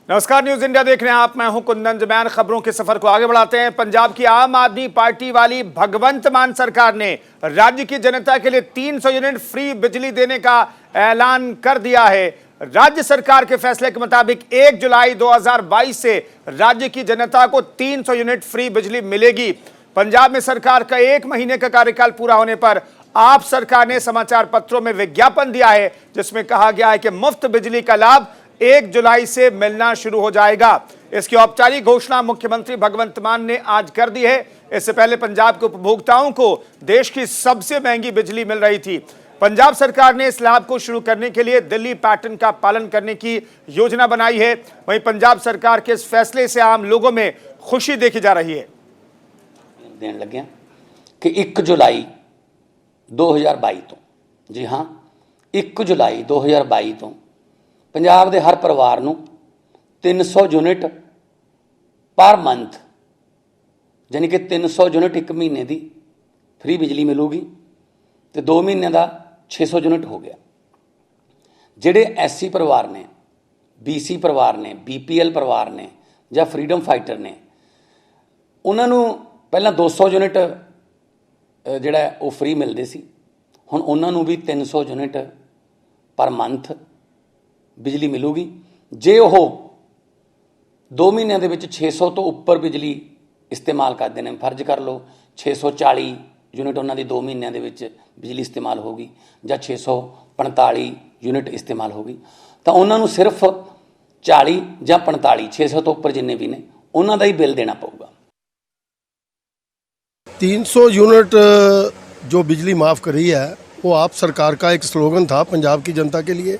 नमस्कार, news India देख रहे हैं आप। मैं हूं कुंदन जमैन। खबरों के सफर को आगे बढ़ाते हैं। पंजाब की आम आदमी पार्टी वाली भगवंत मान सरकार ने राज्य की जनता के लिए 300 यूनिट फ्री बिजली देने का ऐलान कर दिया है। राज्य सरकार के फैसले के मुताबिक 1 जुलाई 2022 से राज्य की जनता को 300 यूनिट फ्री बिजली मिलेगी। पंजाब में सरकार का 1 महीने का कार्यकाल पूरा होने पर आप सरकार ने समाचार पत्रों में विज्ञापन दिया है, जिसमें कहा गया है कि मुफ्त बिजली का लाभ 1 जुलाई से मिलना शुरू हो जाएगा। इसकी औपचारिक घोषणा मुख्यमंत्री भगवंत मान ने आज कर दी है। इससे पहले पंजाब के उपभोक्ताओं को देश की सबसे महंगी बिजली मिल रही थी। पंजाब सरकार ने इस लाभ को शुरू करने के लिए दिल्ली पैटर्न का पालन करने की योजना बनाई है। वहीं पंजाब सरकार के इस फैसले से आम लोगों में खुशी देखी जा रही है। देने लगे कि 1 जुलाई 2022 तो, जी हाँ, 1 जुलाई 2022 तो पंजाब के हर परिवार को 300 यूनिट पर मंथ, यानी कि 300 यूनिट 1 महीने की फ्री बिजली मिलूगी तो 2 महीने का 600 यूनिट हो गया। जिहड़े SC परिवार ने, BC परिवार ने, BPL परिवार ने या फ्रीडम फाइटर ने, उन्होंने पहला 200 यूनिट जिहड़ा वो फ्री मिलते सी, हुण उन्होंने भी 300 यूनिट पर मंथ बिजली मिलूगी। जे वो 2 महीनों के 600 तो उपर बिजली इस्तेमाल करते हैं, फर्ज कर लो 640 यूनिट उन्होंने 2 महीनों के बिजली इस्तेमाल होगी या 645 यूनिट इस्तेमाल होगी, तो उन्होंने सिर्फ 40 या 45 600 तो उपर जिन्ने भी ने उन्हों का ही बिल देना पड़ेगा। 300 यूनिट जो बिजली माफ़ करी है वो आप सरकार का एक स्लोगन था पंजाब की जनता के लिए,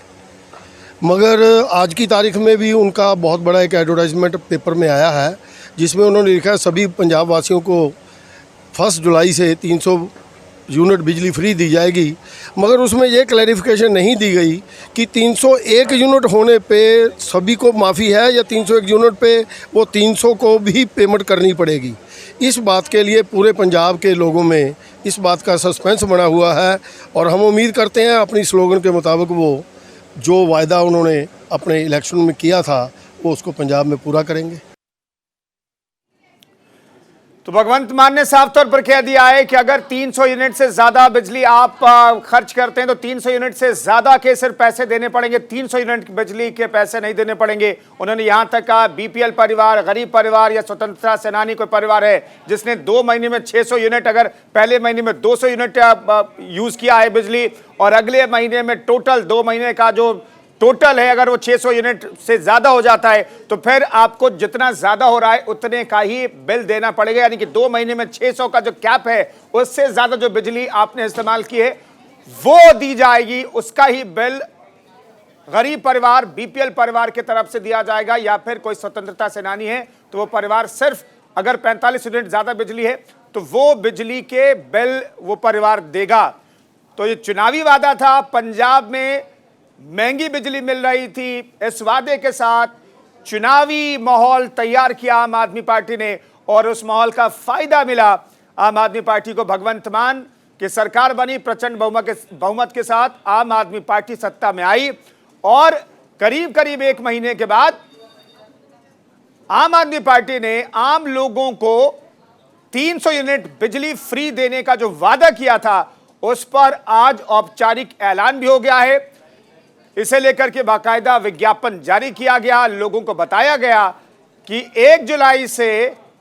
मगर आज की तारीख में भी उनका बहुत बड़ा एक एडवर्टाइजमेंट पेपर में आया है, जिसमें उन्होंने लिखा है सभी पंजाब वासियों को 1 जुलाई से 300 यूनिट बिजली फ्री दी जाएगी। मगर उसमें ये क्लैरिफिकेशन नहीं दी गई कि 301 यूनिट होने पे सभी को माफ़ी है या 301 यूनिट पे वो 300 को भी पेमेंट करनी पड़ेगी। इस बात के लिए पूरे पंजाब के लोगों में इस बात का सस्पेंस बना हुआ है और हम उम्मीद करते हैं अपनी स्लोगन के मुताबिक वो जो वायदा उन्होंने अपने इलेक्शन में किया था वो उसको पंजाब में पूरा करेंगे। तो भगवंत मान ने साफ तौर पर कह दिया है कि अगर 300 यूनिट से ज्यादा बिजली आप खर्च करते हैं तो 300 यूनिट से ज्यादा के सिर्फ पैसे देने पड़ेंगे, 300 यूनिट बिजली के पैसे नहीं देने पड़ेंगे। उन्होंने यहां तक कहा BPL परिवार, गरीब परिवार या स्वतंत्रता सेनानी कोई परिवार है जिसने 2 महीने में 600 यूनिट, अगर पहले महीने में 200 यूनिट यूज किया है बिजली और अगले महीने में टोटल 2 महीने का जो टोटल है अगर वो 600 यूनिट से ज्यादा हो जाता है तो फिर आपको जितना ज्यादा हो रहा है उतने का ही बिल देना पड़ेगा। यानी कि 2 महीने में 600 का जो कैप है उससे ज्यादा जो बिजली आपने इस्तेमाल की है वो दी जाएगी, उसका ही बिल गरीब परिवार, BPL परिवार की तरफ से दिया जाएगा। या फिर कोई स्वतंत्रता सेनानी है तो वो परिवार सिर्फ अगर 45 यूनिट ज्यादा बिजली है तो वो बिजली के बिल वो परिवार देगा। तो ये चुनावी वादा था, पंजाब में महंगी बिजली मिल रही थी। इस वादे के साथ चुनावी माहौल तैयार किया आम आदमी पार्टी ने और उस माहौल का फायदा मिला आम आदमी पार्टी को। भगवंत मान की सरकार बनी, प्रचंड बहुमत के साथ आम आदमी पार्टी सत्ता में आई और करीब करीब 1 महीने के बाद आम आदमी पार्टी ने आम लोगों को 300 यूनिट बिजली फ्री देने का जो वादा किया था उस पर आज औपचारिक ऐलान भी हो गया है। इसे लेकर के बाकायदा विज्ञापन जारी किया गया, लोगों को बताया गया कि 1 जुलाई से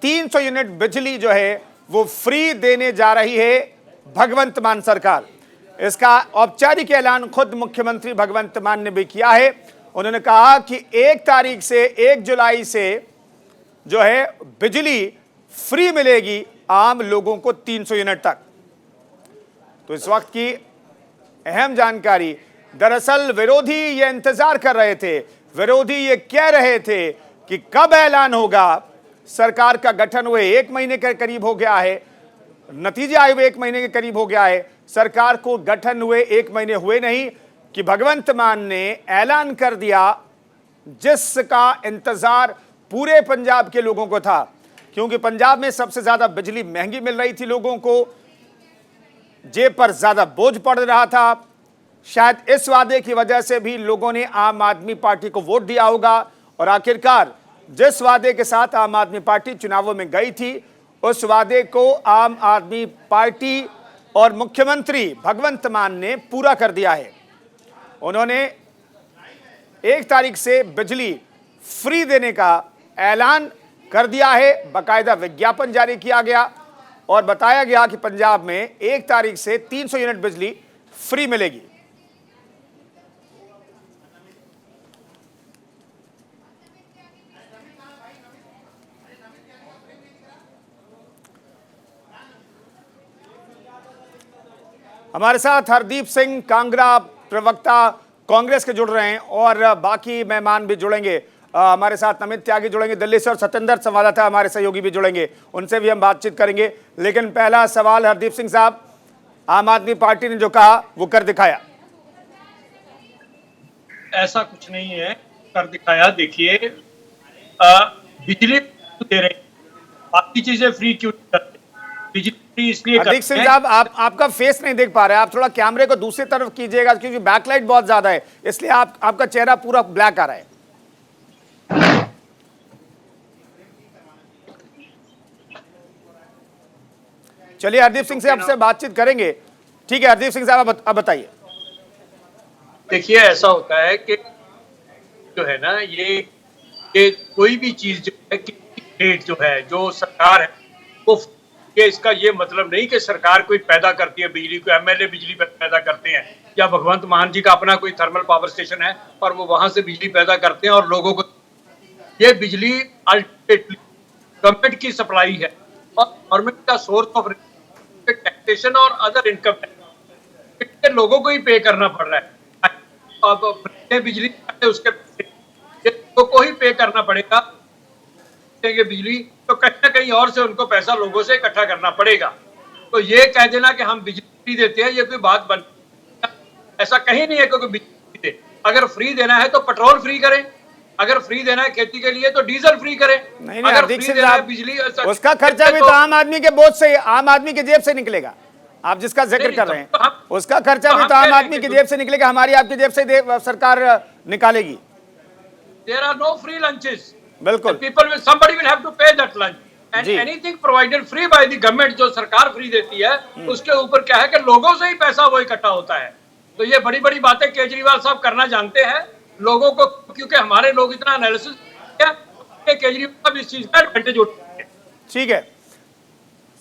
300 यूनिट बिजली जो है वो फ्री देने जा रही है भगवंत मान सरकार। इसका औपचारिक ऐलान खुद मुख्यमंत्री भगवंत मान ने भी किया है। उन्होंने कहा कि 1 तारीख से 1 जुलाई से जो है बिजली फ्री मिलेगी आम लोगों को 300 यूनिट तक। तो इस वक्त की अहम जानकारी, दरअसल विरोधी ये इंतजार कर रहे थे, विरोधी ये कह रहे थे कि कब ऐलान होगा। सरकार का गठन हुए 1 महीने के करीब हो गया है, नतीजे आए हुए 1 महीने के करीब हो गया है, सरकार को गठन हुए 1 महीने हुए नहीं कि भगवंत मान ने ऐलान कर दिया जिसका इंतजार पूरे पंजाब के लोगों को था। क्योंकि पंजाब में सबसे ज्यादा बिजली महंगी मिल रही थी, लोगों को जेब पर ज्यादा बोझ पड़ रहा था। शायद इस वादे की वजह से भी लोगों ने आम आदमी पार्टी को वोट दिया होगा और आखिरकार जिस वादे के साथ आम आदमी पार्टी चुनावों में गई थी, उस वादे को आम आदमी पार्टी और मुख्यमंत्री भगवंत मान ने पूरा कर दिया है। उन्होंने 1 तारीख से बिजली फ्री देने का ऐलान कर दिया है। बाकायदा विज्ञापन जारी किया गया और बताया गया कि पंजाब में 1 तारीख से 300 यूनिट बिजली फ्री मिलेगी। हमारे साथ हरदीप सिंह कांगड़ा प्रवक्ता कांग्रेस के जुड़ रहे हैं और बाकी मेहमान भी जुड़ेंगे। हमारे साथ नमित त्यागी जुड़ेंगे दिल्ली से और सत्येंद्र संवाददाता हमारे सहयोगी भी जुड़ेंगे, उनसे भी हम बातचीत करेंगे। लेकिन पहला सवाल हरदीप सिंह साहब, आम आदमी पार्टी ने जो कहा वो कर दिखाया। ऐसा कुछ नहीं है, कर दिखाया। देखिए, बिजली दे रहे, बाकी चीजें फ्री क्यों करते? बिजली फ्री इसलिए हरदीप सिंह साहब, आपका फेस नहीं देख पा रहे, आप थोड़ा कैमरे को दूसरी तरफ कीजिएगा क्योंकि बैकलाइट बहुत ज्यादा है, इसलिए आपका चेहरा पूरा ब्लैक आ रहा है। चलिए हरदीप सिंह से आपसे बातचीत करेंगे। ठीक है हरदीप सिंह साहब, अब बताइए। देखिए, ऐसा होता है कि जो है ना, ये कोई भी चीज जो है, रेट जो है, जो सरकार है वो, ये इसका ये मतलब नहीं कि सरकार कोई पैदा करती है बिजली को, एमएलए बिजली पैदा करते हैं, या भगवंत मान जी का अपना कोई थर्मल पावर स्टेशन है और वो वहां से बिजली पैदा करते हैं और लोगों को, ये बिजली अल्टीमेटली गवर्नमेंट की सप्लाई है और गवर्नमेंट का सोर्स ऑफ टैक्सेशन और अदर इनकम लोगों को ही पे करना पड़ रहा है। अब बिजली उसके लोगों को ही पे करना पड़ेगा बिजली, तो कहीं ना कहीं और से उनको पैसा लोगों से इकट्ठा करना पड़ेगा। तो ये कह देना कि हम बिजली फ्री देते हैं, ये कोई बात बन, ऐसा कहीं नहीं है कि बिजली दे। अगर फ्री देना है तो पेट्रोल फ्री करें, अगर फ्री देना है खेती के लिए तो डीजल फ्री करें। नहीं, अगर फ्री देना है बिजली, उसका खर्चा भी तो आम आदमी के बोझ से, आम आदमी की जेब से निकलेगा। आप जिसका जिक्र कर रहे हैं उसका खर्चा भी तो आम आदमी की जेब से निकलेगा, हमारी आपकी जेब से सरकार निकालेगी। There are no free lunches. बिल्कुल। Somebody will have to pay that lunch. And anything provided free by the government, जो सरकार फ्री देती है, उसके ऊपर क्या है कि लोगों से ही पैसा वो इकट्ठा होता है। तो ये बड़ी बड़ी बातें केजरीवाल साहब करना जानते हैं लोगों को, क्योंकि हमारे लोग इतना एनालिसिस किया, केजरीवाल इस चीज का एडवांटेज उठाते हैं। ठीक है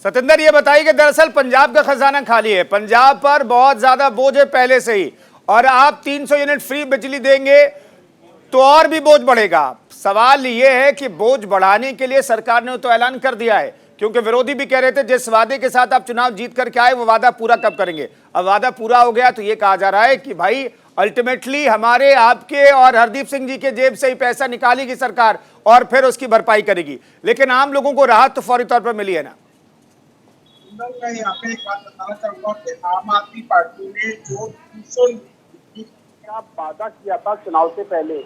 सत्येंद्र, ये बताइए कि दरअसल पंजाब का खजाना खाली है, पंजाब पर बहुत ज्यादा बोझ है पहले से ही, और आप 300 यूनिट फ्री बिजली देंगे तो और भी बोझ बढ़ेगा। सवाल यह है कि बोझ बढ़ाने के लिए सरकार ने तो ऐलान कर दिया है, क्योंकि विरोधी भी कह रहे थे जिस वादे के साथ आप चुनाव जीत करके आए वो वादा पूरा कब करेंगे। अब वादा पूरा हो गया तो ये कहा जा रहा है कि भाई अल्टीमेटली हमारे, आपके और हरदीप सिंह जी के जेब से ही पैसा निकालेगी सरकार और फिर उसकी भरपाई करेगी। लेकिन आम लोगों को राहत तो फौरी तौर पर मिली है ना। मैं यहाँ पे एक बात बताना चाहूंगा कि आम आदमी पार्टी ने जो 300 का वादा किया था चुनाव से पहले,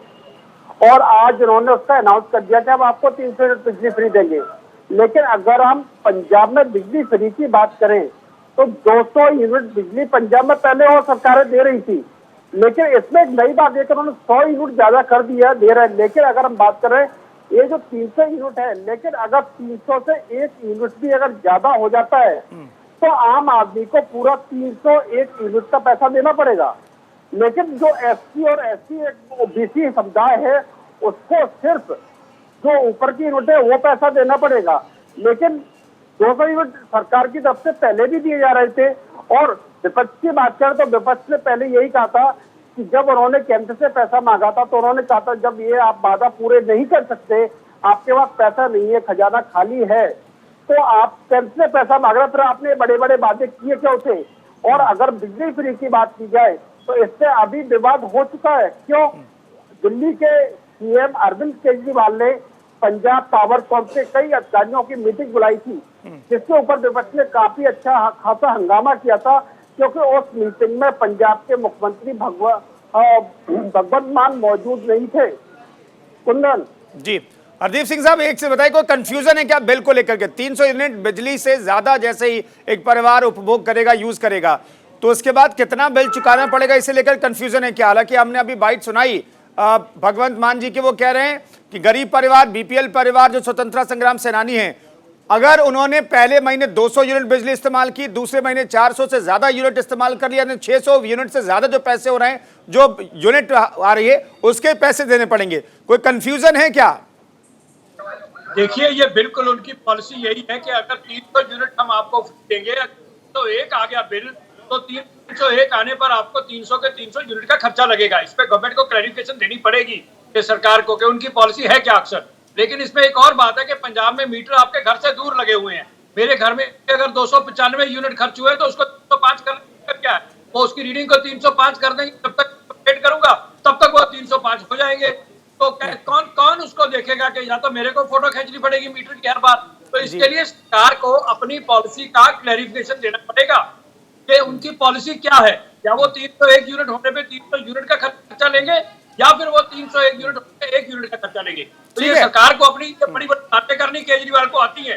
और आज उन्होंने उसका अनाउंस कर दिया कि हम आपको 300 यूनिट बिजली फ्री देंगे। लेकिन अगर हम पंजाब में बिजली फ्री की बात करें तो 200 यूनिट बिजली पंजाब में पहले और सरकारें दे रही थी, लेकिन इसमें एक नई बात है कि उन्होंने 100 यूनिट ज्यादा कर दिया, दे रहे हैं। लेकिन अगर हम बात करें ये जो 300 यूनिट है, लेकिन अगर 300 से 1 यूनिट भी अगर ज्यादा हो जाता है तो आम आदमी को पूरा 301 यूनिट का पैसा देना पड़ेगा। लेकिन जो एससी और एससी ओबीसी समुदाय है उसको सिर्फ जो ऊपर की यूनिट है वो पैसा देना पड़ेगा। लेकिन 200 यूनिट सरकार की तरफ से पहले भी दिए जा रहे थे, और विपक्ष की बात करें तो विपक्ष ने पहले यही कहा था कि जब उन्होंने केंद्र से पैसा मांगा था तो उन्होंने कहा था जब ये आप वादा पूरे नहीं कर सकते, आपके पास पैसा नहीं है, खजाना खाली है, तो आप केंद्र से पैसा मांग रहे, फिर आपने बड़े बड़े वादे किए क्या थे। और अगर बिजली फ्री की बात की जाए तो इससे अभी विवाद हो चुका है। क्यों? दिल्ली के सीएम अरविंद केजरीवाल ने पंजाब पावर कॉर्प के कई अधिकारियों की मीटिंग बुलाई थी, जिसके ऊपर विपक्ष ने काफी अच्छा खासा हंगामा किया था, क्योंकि उस मीटिंग में पंजाब के मुख्यमंत्री भगवंत मान मौजूद नहीं थे। कुंदन जी, हरदीप सिंह साहब एक से बताइए, कोई कंफ्यूजन है क्या बिल को लेकर के? 300 यूनिट बिजली से ज्यादा जैसे ही एक परिवार उपभोग करेगा, यूज करेगा, तो उसके बाद कितना बिल चुकाना पड़ेगा, इसे लेकर कंफ्यूजन है क्या? हालांकि हमने अभी बाइट सुनाई भगवंत मान जी के, वो कह रहे हैं कि गरीब परिवार, बीपीएल परिवार, जो स्वतंत्रता संग्राम सेनानी हैं, अगर उन्होंने पहले महीने 200 यूनिट बिजली इस्तेमाल की, दूसरे महीने 400 से ज्यादा यूनिट इस्तेमाल कर लिया, 600 यूनिट से ज्यादा जो पैसे हो रहे हैं, जो यूनिट आ रही है, उसके पैसे देने पड़ेंगे। कोई कंफ्यूजन है क्या? देखिए, ये बिल्कुल उनकी पॉलिसी यही है कि अगर 300 यूनिट हम आपको देंगे तो एक आ गया बिल, तो 301 आने पर आपको 300 के 300 यूनिट का खर्चा लगेगा। इस पे गवर्नमेंट को क्लैरिफिकेशन देनी पड़ेगी कि सरकार को कि उनकी पॉलिसी है क्या अक्सर। लेकिन इसमें एक और बात है कि पंजाब में मीटर आपके घर से दूर लगे हुए हैं। मेरे घर में अगर 295 यूनिट खर्च हुए तो उसको 305 कर क्या है, वो उसकी रीडिंग को 305 कर देंगे, जब तक वेट करूंगा तब तक वो 305 हो जाएंगे। तो कौन कौन उसको देखेगा कि या तो मेरे को फोटो खींचनी पड़ेगी मीटर की हर बार। तो इसके लिए सरकार को अपनी पॉलिसी का क्लैरिफिकेशन देना पड़ेगा कि उनकी पॉलिसी क्या है। या वो 301 यूनिट होने पे 300 यूनिट का खर्चा लेंगे, या फिर वो 301 यूनिट होने पे 1 यूनिट का खर्चा लेंगे। तो ये सरकार को अपनी बड़ी बड़ी बातें करनी केजरीवाल को आती है,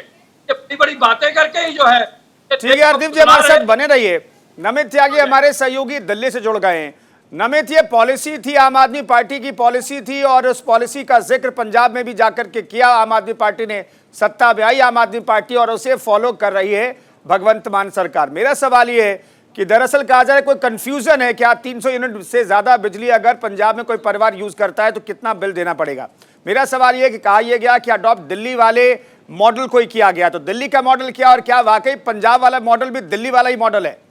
ये बड़ी बड़ी बातें करके ही जो है। ठीक है हरदीप जी, हमारे साथ बने रहिए। नमित त्यागी हमारे सहयोगी दिल्ली से जुड़ गए हैं। नमित, ये पॉलिसी थी, आम आदमी पार्टी की पॉलिसी थी, और उस पॉलिसी का जिक्र पंजाब में भी जाकर के किया। आम आदमी पार्टी ने सत्ता में आई आम आदमी पार्टी, और उसे फॉलो कर रही है भगवंत मान सरकार। मेरा सवाल ये है कि दरअसल कहा जाए कोई कंफ्यूजन है क्या? 300 यूनिट से ज्यादा बिजली अगर पंजाब में कोई परिवार यूज करता है तो कितना बिल देना पड़ेगा? मेरा सवाल ये कि कहा यह गया कि अडॉप्ट दिल्ली वाले मॉडल को ही किया गया, तो दिल्ली का मॉडल क्या, और क्या वाकई पंजाब वाला मॉडल भी दिल्ली वाला ही मॉडल है?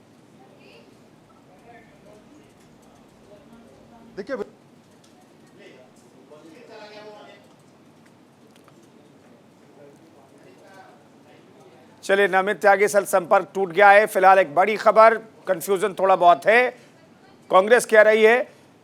देखिए, चलिए, नमित त्यागी से संपर्क टूट गया है। फिलहाल एक बड़ी खबर, कंफ्यूजन थोड़ा बहुत है। कांग्रेस कह रही है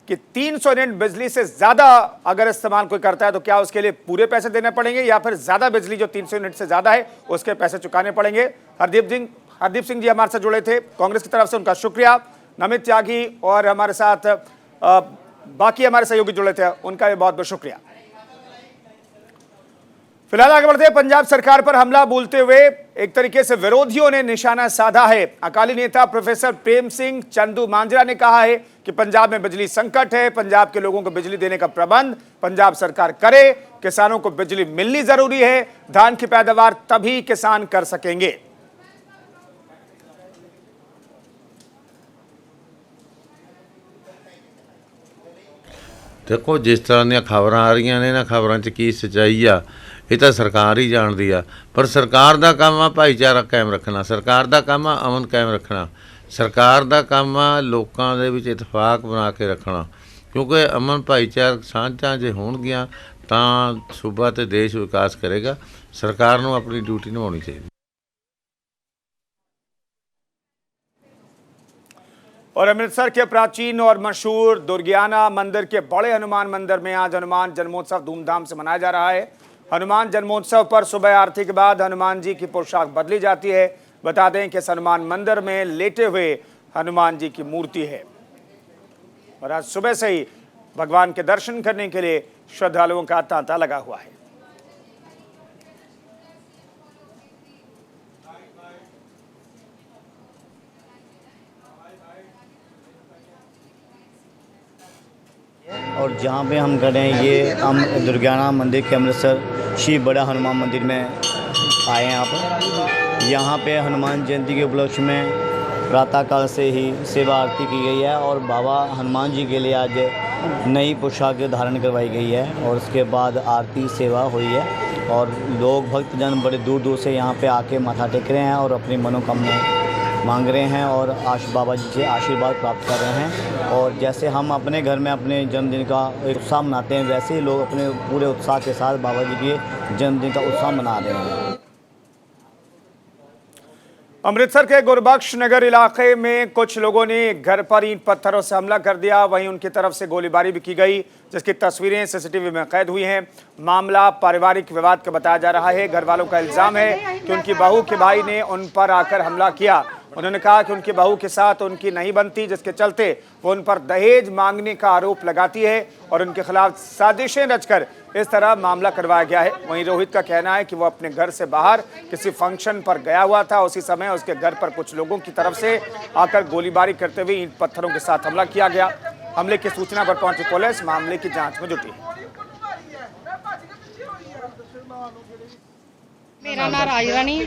कि 300 यूनिट बिजली से ज्यादा अगर इस्तेमाल कोई करता है तो क्या उसके लिए पूरे पैसे देने पड़ेंगे, या फिर ज्यादा बिजली जो 300 यूनिट से ज्यादा है उसके पैसे चुकाने पड़ेंगे? हरदीप सिंह जी हमारे साथ जुड़े थे कांग्रेस की तरफ से, उनका शुक्रिया। नमित त्यागी और हमारे साथ बाकी हमारे सहयोगी जुड़े थे, उनका भी बहुत बहुत शुक्रिया। फिलहाल आगे बढ़ते हैं। पंजाब सरकार पर हमला बोलते हुए एक तरीके से विरोधियों ने निशाना साधा है। अकाली नेता प्रोफेसर प्रेम सिंह चंदू मांजरा ने कहा है कि पंजाब में बिजली संकट है, पंजाब के लोगों को बिजली देने का प्रबंध पंजाब सरकार करे, किसानों को बिजली मिलनी जरूरी है, धान की पैदावार तभी किसान कर सकेंगे। देखो, जिस तरह ਦੀਆਂ ਖਬਰਾਂ ਆ ਰਹੀਆਂ ਨੇ, ਇਹਨਾਂ ਖਬਰਾਂ 'ਚ ਕੀ ਸੱਚਾਈ ਆ ਇਹ ਤਾਂ ਸਰਕਾਰ ਹੀ ਜਾਣਦੀ ਆ। ਪਰ ਸਰਕਾਰ ਦਾ ਕੰਮ ਆ ਭਾਈਚਾਰਾ ਕਾਇਮ ਰੱਖਣਾ, ਸਰਕਾਰ ਦਾ ਕੰਮ ਆ ਅਮਨ ਕਾਇਮ ਰੱਖਣਾ, ਸਰਕਾਰ ਦਾ ਕੰਮ ਆ ਲੋਕਾਂ ਦੇ ਵਿੱਚ ਇਤਫਾਕ ਬਣਾ ਕੇ ਰੱਖਣਾ। ਕਿਉਂਕਿ ਅਮਨ ਭਾਈਚਾਰਕ ਸਾਂਝਾਂ ਜੇ ਹੋਣਗੀਆਂ ਤਾਂ ਸੂਬਾ ਤੇ ਦੇਸ਼ ਵਿਕਾਸ ਕਰੇਗਾ। ਸਰਕਾਰ ਨੂੰ ਆਪਣੀ ਡਿਊਟੀ ਨਿਭਾਉਣੀ ਚਾਹੀਦੀ। और अमृतसर के प्राचीन और मशहूर दुर्गियाना मंदिर के बड़े हनुमान मंदिर में आज हनुमान जन्मोत्सव धूमधाम से मनाया जा रहा है। हनुमान जन्मोत्सव पर सुबह आरती के बाद हनुमान जी की पोशाक बदली जाती है। बता दें कि इस हनुमान मंदिर में लेटे हुए हनुमान जी की मूर्ति है, और आज सुबह से ही भगवान के दर्शन करने के लिए श्रद्धालुओं का तांता लगा हुआ है। और जहाँ पे हम खड़े हैं ये हम दुर्गियाना मंदिर के अमृतसर श्री बड़ा हनुमान मंदिर में आए हैं। आप यहाँ पे हनुमान जयंती के उपलक्ष्य में प्रातःकाल से ही सेवा आरती की गई है, और बाबा हनुमान जी के लिए आज नई पोशाक धारण करवाई गई है, और उसके बाद आरती सेवा हुई है, और लोग भक्तजन बड़े दूर दूर से यहाँ पे आके माथा टेक रहे हैं और अपनी मनोकामना मांग रहे हैं और बाबा जी से आशीर्वाद प्राप्त कर रहे हैं। और जैसे हम अपने घर में अपने जन्मदिन का एक उत्साह मनाते हैं, वैसे ही लोग अपने पूरे उत्साह के साथ बाबा जी के जन्मदिन का उत्साह मना रहे हैं। अमृतसर के गुरबख्श नगर इलाके में कुछ लोगों ने घर पर ईंट पत्थरों से हमला कर दिया, वहीं उनकी तरफ से गोलीबारी भी की गई, जिसकी तस्वीरें सीसीटीवी में कैद हुई हैं। मामला पारिवारिक विवाद का बताया जा रहा है। घर वालों का इल्जाम है कि उनकी बहू के भाई ने उन पर आकर हमला किया। उन्होंने कहा कि उनकी बहू के साथ उनकी नहीं बनती, जिसके चलते वो उन पर दहेज मांगने का आरोप लगाती है और उनके खिलाफ साजिशें रचकर इस तरह मामला करवाया गया है। वहीं रोहित का कहना है कि वो अपने घर से बाहर किसी फंक्शन पर गया हुआ था, उसी समय उसके घर पर कुछ लोगों की तरफ से आकर गोलीबारी करते हुए ईंट पत्थरों के साथ हमला किया गया। हमले की सूचना पर पहुंची पुलिस मामले की जांच में जुटी है। मेरा नाम राज रानी है,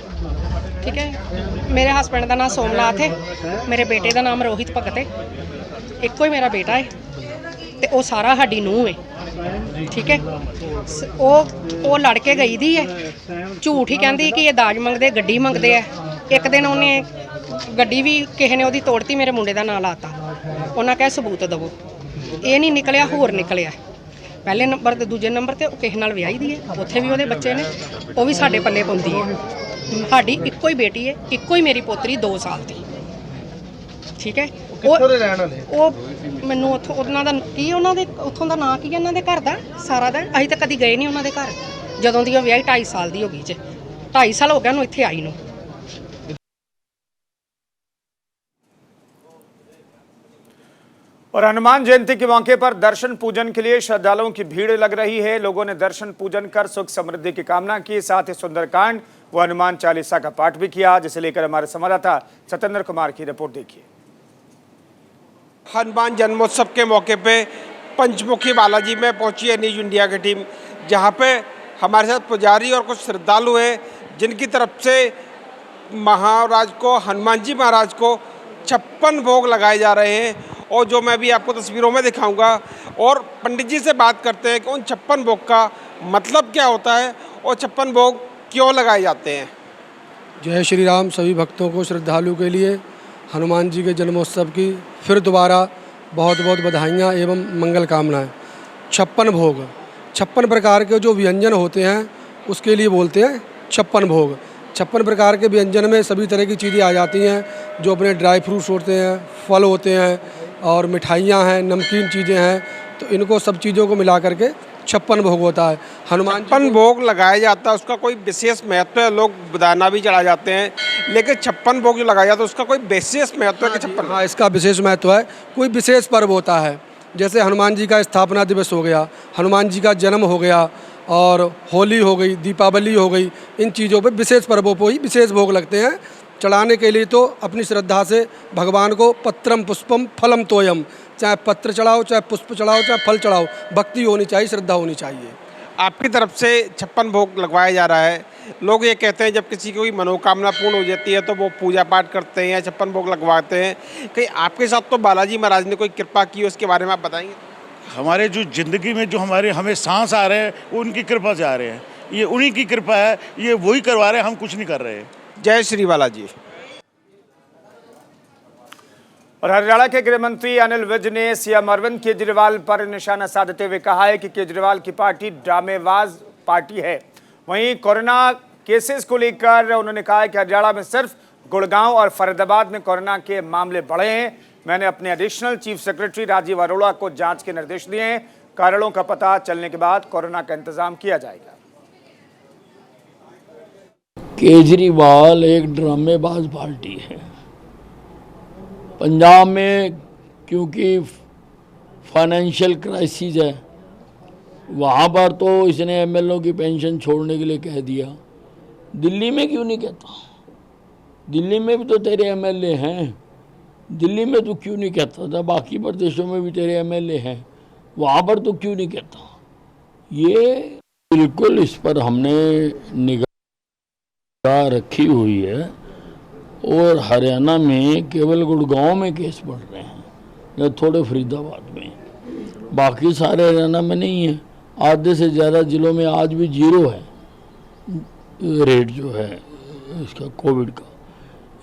ठीक है। मेरे हस्बैंड का नाम सोमनाथ है, मेरे बेटे का नाम रोहित भगत है, एको ही मेरा बेटा है ते वो सारा साडी नूंह है, ठीक है। वो लड़के गई दी है, झूठ ही कहती कि ये दाज मंगते गड्डी मंगते है। एक दिन उन्हें गड्डी भी किसी ने ओदी तोड़ती, मेरे मुंडे का नाम लाता, उन्हें कहा सबूत दवो, ये नहीं निकलिया, होर निकलिया। पहले नंबर ते दूजे नंबर ते किसी नाल विआही दी है, उत्थे भी ਉਹਦੇ ਬੱਚੇ ने, वो भी साडे पल्ले पाउंदी है। साडी इक्को ही बेटी है, इक्को ही मेरी पोतरी 2 साल दी, ठीक है। ਉਹ ਮੈਨੂੰ ਉੱਥੋਂ ਉਹਨਾਂ ਦਾ ਕੀ, ਉਹਨਾਂ ਦੇ ਉੱਥੋਂ ਦਾ ਨਾਂ ਕੀ ਹੈ, ਉਹਨਾਂ ਦੇ ਘਰ ਦਾ ਸਾਰਾ ਦਾ, ਅਸੀਂ ਤਾਂ ਕਦੀ ਗਏ ਨਹੀਂ ਉਹਨਾਂ ਦੇ ਘਰ। ਜਦੋਂ ਦੀ ਉਹ ਵਿਆਹੀ 2.5 ਸਾਲ ਦੀ ਹੋ ਗਈ ਜੇ, 2.5 ਸਾਲ ਹੋ ਗਿਆ ਉਹਨੂੰ ਇੱਥੇ ਆਈ ਨੂੰ। और हनुमान जयंती के मौके पर दर्शन पूजन के लिए श्रद्धालुओं की भीड़ लग रही है। लोगों ने दर्शन पूजन कर सुख समृद्धि की कामना की, साथ ही सुंदरकांड व हनुमान चालीसा का पाठ भी किया, जिसे लेकर हमारे संवाददाता सत्येंद्र कुमार की रिपोर्ट देखिए। हनुमान जन्मोत्सव के मौके पे पंचमुखी बालाजी में पहुंची है न्यूज इंडिया की टीम, जहां पे हमारे साथ पुजारी और कुछ श्रद्धालु हैं, जिनकी तरफ से महाराज को, हनुमान जी महाराज को 56 भोग लगाए जा रहे हैं। और जो मैं भी आपको तस्वीरों में दिखाऊंगा, और पंडित जी से बात करते हैं कि उन 56 भोग का मतलब क्या होता है और 56 भोग क्यों लगाए जाते हैं। जय श्री राम। सभी भक्तों को, श्रद्धालु के लिए हनुमान जी के जन्मोत्सव की फिर दोबारा बहुत बहुत बधाइयाँ एवं मंगल कामनाएँ। 56 भोग, 56 प्रकार के जो व्यंजन होते हैं उसके लिए बोलते हैं 56 भोग। 56 प्रकार के व्यंजन में सभी तरह की चीज़ें आ जाती हैं, जो अपने ड्राई फ्रूट्स होते हैं, फल होते हैं और मिठाइयाँ हैं, नमकीन चीज़ें हैं, तो इनको सब चीज़ों को मिला करके 56 भोग होता है। हनुमान 56 भोग लगाया जाता है, उसका कोई विशेष महत्व है। लोग बदाना भी चढ़ा जाते हैं, लेकिन 56 भोग जो लगाया जाता है उसका कोई विशेष महत्व है कि 56? हाँ, इसका विशेष महत्व है। कोई विशेष पर्व होता है, जैसे हनुमान जी का स्थापना दिवस हो गया, हनुमान जी का जन्म हो गया, और होली हो गई, दीपावली हो गई, इन चीज़ों पे विशेष पर्वों पर ही विशेष भोग लगते हैं। चढ़ाने के लिए तो अपनी श्रद्धा से भगवान को पत्रम पुष्पम फलम तोयम, चाहे पत्र चढ़ाओ, चाहे पुष्प चढ़ाओ, चाहे फल चढ़ाओ, भक्ति होनी चाहिए, श्रद्धा होनी चाहिए। आपकी तरफ से 56 भोग लगवाया जा रहा है। लोग ये कहते हैं जब किसी की कोई मनोकामना पूर्ण हो जाती है तो वो पूजा पाठ करते हैं, 56 भोग लगवाते हैं। कहीं आपके साथ तो बालाजी महाराज ने कोई कृपा की, उसके बारे में आप बताएंगे? हमारे जो ज़िंदगी में जो हमें सांस आ रहे हैं वो उनकी कृपा से आ रहे हैं, ये उन्हीं की कृपा है, ये वही करवा रहे हैं, हम कुछ नहीं कर रहे हैं। जय श्री बालाजी। और हरियाणा के गृह मंत्री अनिल विज ने सीएम अरविंद केजरीवाल पर निशाना साधते हुए कहा है कि केजरीवाल की पार्टी ड्रामेबाज पार्टी है। वहीं कोरोना केसेस को लेकर उन्होंने कहा है कि हरियाणा में सिर्फ गुड़गांव और फरीदाबाद में कोरोना के मामले बढ़े हैं। मैंने अपने additional chief secretary Rajiv Arora को जांच के निर्देश दिए हैं। कारणों का पता चलने के बाद कोरोना का इंतजाम किया जाएगा। केजरीवाल एक ड्रामेबाज पार्टी है। पंजाब में क्योंकि फाइनेंशियल क्राइसिस है, वहाँ पर तो इसने एमएलओ की पेंशन छोड़ने के लिए कह दिया। दिल्ली में क्यों नहीं कहता? दिल्ली में भी तो तेरे एमएलए हैं, दिल्ली में तो क्यों नहीं कहता था? बाकी प्रदेशों में भी तेरे एमएलए हैं, वहाँ पर तो क्यों नहीं कहता? ये बिल्कुल इस पर हमने निगाह रखी हुई है। और हरियाणा में केवल गुड़गांव में केस बढ़ रहे हैं या थोड़े फरीदाबाद में, बाकी सारे हरियाणा में नहीं है। आधे से ज़्यादा ज़िलों में आज भी 0 है रेट जो है इसका कोविड का।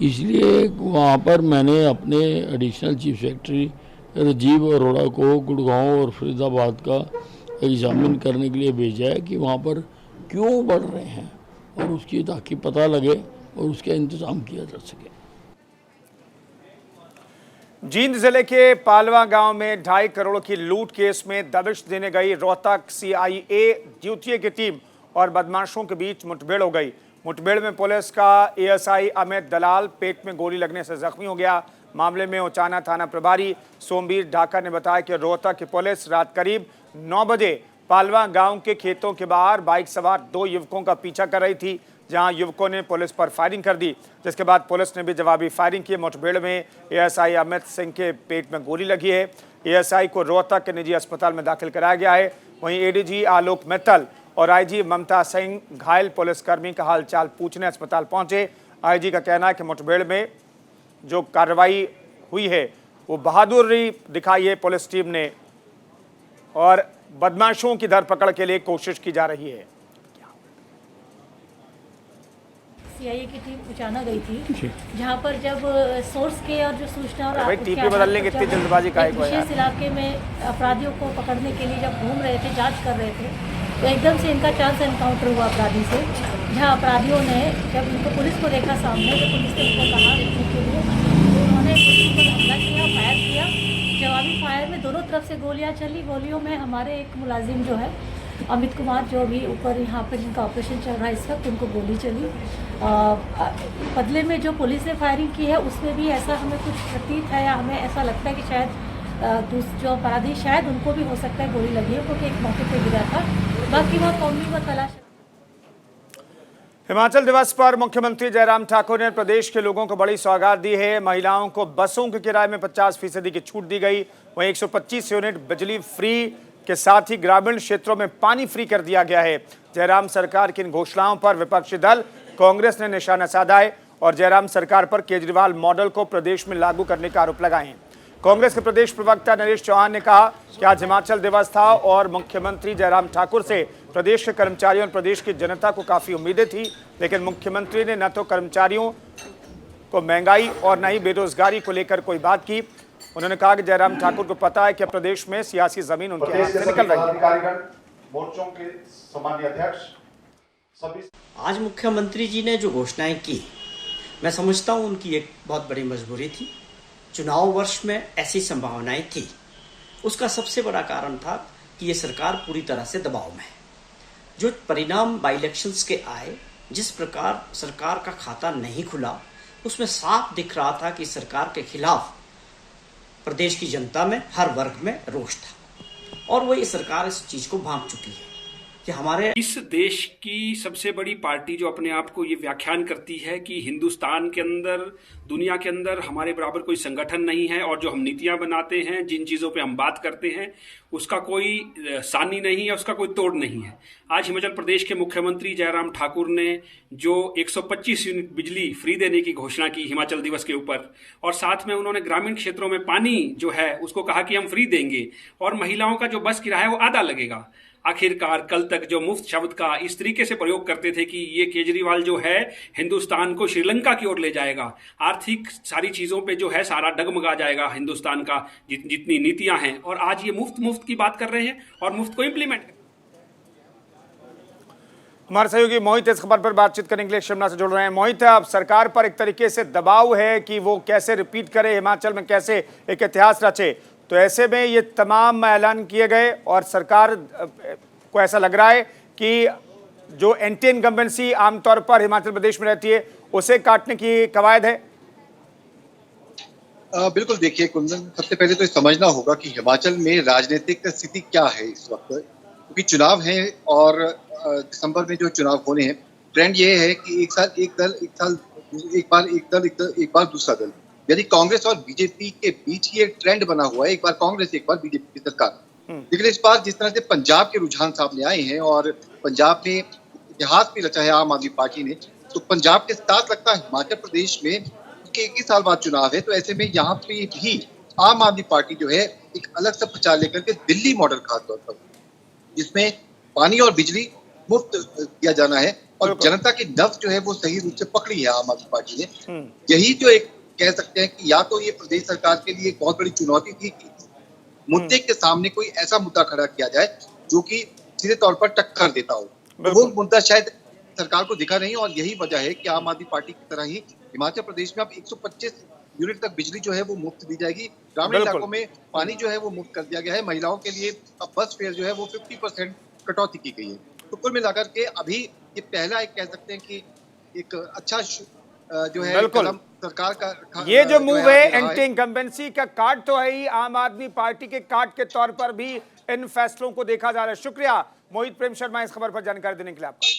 इसलिए वहाँ पर मैंने अपने additional chief secretary Rajiv Arora को गुड़गांव और फरीदाबाद का एग्जामिन करने के लिए भेजा है कि वहाँ पर क्यों बढ़ रहे हैं, और उसकी ताकि पता लगे और उसका इंतजाम किया जा सके। जींद जिले के पालवा गांव में 2.5 करोड़ की लूट केस में दबिश देने गई रोहतक सीआईए ड्यूटी की टीम और बदमाशों के बीच मुठभेड़ हो गई। मुठभेड़ में पुलिस का एएसआई अमित दलाल पेट में गोली लगने से जख्मी हो गया। मामले में उचाना थाना प्रभारी सोमवीर ढाका ने बताया कि रोहतक की पुलिस रात करीब 9 बजे पालवा गांव के खेतों के बाहर बाइक सवार 2 युवकों का पीछा कर रही थी, जहां युवकों ने पुलिस पर फायरिंग कर दी, जिसके बाद पुलिस ने भी जवाबी फायरिंग की। मुठभेड़ में एएसआई अमित सिंह के पेट में गोली लगी है। एएसआई को रोहतक के निजी अस्पताल में दाखिल कराया गया है। वहीं एडीजी आलोक मित्तल और आईजी ममता सिंह घायल पुलिसकर्मी का हालचाल पूछने अस्पताल पहुंचे। आईजी का कहना है कि मुठभेड़ में जो कार्रवाई हुई है वो बहादुरी दिखाई है पुलिस टीम ने और बदमाशों की धरपकड़ के लिए कोशिश की जा रही है। सीआईए की टीम उचाना गई थी, जहां पर जब सोर्स के और जो सूचना और भाई टीपी बदलने की इतनी जल्दबाजी का है विशेष इलाके में अपराधियों को पकड़ने के लिए जब घूम रहे थे, जांच कर रहे थे, तो एकदम से इनका चांस एनकाउंटर हुआ अपराधी से, जहां अपराधियों ने जब इनको पुलिस को देखा सामने तो पुलिस ने उनको कहा देखने के लिए, तो उन्होंने पुलिस पर हमला किया, फायर किया। जवाबी फायर में दोनों तरफ से गोलियां चली। गोलियों में हमारे एक मुलाजिम जो है अमित कुमार, जो अभी ऊपर यहाँ पर जिनका ऑपरेशन चल रहा है इस वक्त, उनको गोली चली। बदले में जो पुलिस ने फायरिंग की है उसमें भी ऐसा हमें कुछ प्रतीत है या हमें ऐसा लगता है कि शायद जो अपराधी शायद उनको भी हो सकता है गोली लगी है, क्योंकि एक मौके पर गिरा था। बाकी वो कौमी व तलाश। हिमाचल दिवस पर मुख्यमंत्री जयराम ठाकुर ने प्रदेश के लोगों को बड़ी सौगात दी है। महिलाओं को बसों के किराए में 50% की छूट दी गई। वहीं 125 यूनिट बिजली फ्री के साथ ही ग्रामीण क्षेत्रों में पानी फ्री कर दिया गया है। जयराम सरकार की इन घोषणाओं पर विपक्षी दल कांग्रेस ने निशाना साधा है और जयराम सरकार पर केजरीवाल मॉडल को प्रदेश में लागू करने का आरोप लगाए हैं। कांग्रेस के प्रदेश प्रवक्ता नरेश चौहान ने कहा कि आज हिमाचल दिवस था और मुख्यमंत्री जयराम ठाकुर से प्रदेश के कर्मचारियों और प्रदेश की जनता को काफी उम्मीदें थी, लेकिन मुख्यमंत्री ने न तो कर्मचारियों को महंगाई और न ही बेरोजगारी को लेकर कोई बात की। उन्होंने कहा कि जयराम ठाकुर को पता है कि प्रदेश में सियासी जमीन उनके हाथ से निकल रही है। मोर्चों के सामान्य अध्यक्ष सभी आज मुख्यमंत्री जी ने जो घोषणाएं की, मैं समझता हूं उनकी एक बहुत बड़ी मजबूरी थी। चुनाव वर्ष में ऐसी संभावनाएं थी। उसका सबसे बड़ा कारण था कि ये सरकार पूरी तरह से दबाव में है। जो परिणाम बाई इलेक्शंस के आए, जिस प्रकार सरकार का खाता नहीं खुला, उसमें साफ दिख रहा था कि सरकार के खिलाफ प्रदेश की जनता में हर वर्ग में रोष था और वो ये सरकार इस चीज को भांप चुकी है कि हमारे इस देश की सबसे बड़ी पार्टी जो अपने आप को ये व्याख्यान करती है कि हिंदुस्तान के अंदर, दुनिया के अंदर हमारे बराबर कोई संगठन नहीं है और जो हम नीतियां बनाते हैं, जिन चीज़ों पे हम बात करते हैं, उसका कोई सानी नहीं है, उसका कोई तोड़ नहीं है। आज हिमाचल प्रदेश के मुख्यमंत्री जयराम ठाकुर ने जो 125 यूनिट बिजली फ्री देने की घोषणा की हिमाचल दिवस के ऊपर, और साथ में उन्होंने ग्रामीण क्षेत्रों में पानी जो है उसको कहा कि हम फ्री देंगे और महिलाओं का जो बस किराया है वो आधा लगेगा। आखिरकार कल तक जो मुफ्त शब्द का इस तरीके से प्रयोग करते थे कि ये केजरीवाल जो है हिंदुस्तान को श्रीलंका की ओर ले जाएगा, आर्थिक सारी चीजों पे जो है सारा डगमगा जाएगा हिंदुस्तान का जितनी नीतियां हैं, और आज ये मुफ्त की बात कर रहे हैं और मुफ्त को इंप्लीमेंट कर। हमारे सहयोगी मोहित इस खबर पर बातचीत करने के लिए शिमला से जुड़ रहे हैं। मोहित, अब सरकार पर एक तरीके से दबाव है कि वो कैसे रिपीट करे, हिमाचल में कैसे एक इतिहास रचे, तो ऐसे में ये तमाम ऐलान किए गए और सरकार को ऐसा लग रहा है कि जो एंटी इनकम्बेंसी आमतौर पर हिमाचल प्रदेश में रहती है उसे काटने की कवायद है। बिल्कुल, देखिए कुंदन, सबसे पहले तो समझना होगा कि हिमाचल में राजनीतिक स्थिति क्या है इस वक्त, क्योंकि चुनाव है और दिसंबर में जो चुनाव होने हैं, ट्रेंड ये है कि एक साल एक दल, एक बार दूसरा दल, यदि कांग्रेस और बीजेपी के बीच ये ट्रेंड बना हुआ है, एक बार कांग्रेस एक बार बीजेपी की सरकार। लेकिन इस बार जिस तरह से पंजाब के रुझान सामने आए हैं और पंजाब में इतिहास भी रचा है आम आदमी पार्टी ने, तो पंजाब के साथ लगता है हिमाचल प्रदेश में उसके 1 ही साल बाद चुनाव है, तो ऐसे में यहाँ पे भी आम आदमी पार्टी जो है एक अलग सा प्रचार लेकर के दिल्ली मॉडल खासतौर पर, जिसमें पानी और बिजली मुफ्त दिया जाना है और जनता की नब्ज जो है वो सही रूप से पकड़ी है आम आदमी पार्टी ने। यही जो एक कह सकते हैं कि या तो ये प्रदेश सरकार के लिए एक बहुत बड़ी चुनौती थी कि मुद्दे के सामने कोई ऐसा मुद्दा खड़ा किया जाए जो कि सीधे तौर पर टक्कर देता हो, तो वो मुद्दा शायद सरकार को दिखा नहीं, और यही वजह है कि आम आदमी पार्टी की तरह ही हिमाचल प्रदेश में अब 125 यूनिट तक बिजली जो है वो मुफ्त दी जाएगी। ग्रामीण इलाकों में पानी जो है वो मुफ्त कर दिया गया है। महिलाओं के लिए अब बस फेयर जो है वो 50% कटौती की गई है। तो कुल मिलाकर के अभी ये पहला एक कह सकते हैं कि एक अच्छा जो है सरकार का ये जो मूव है एंटी इनकम्बेंसी का कार्ड तो है ही, आम आदमी पार्टी के कार्ड के तौर पर भी इन फैसलों को देखा जा रहा है। शुक्रिया मोहित प्रेम शर्मा इस खबर पर जानकारी देने के लिए आपका।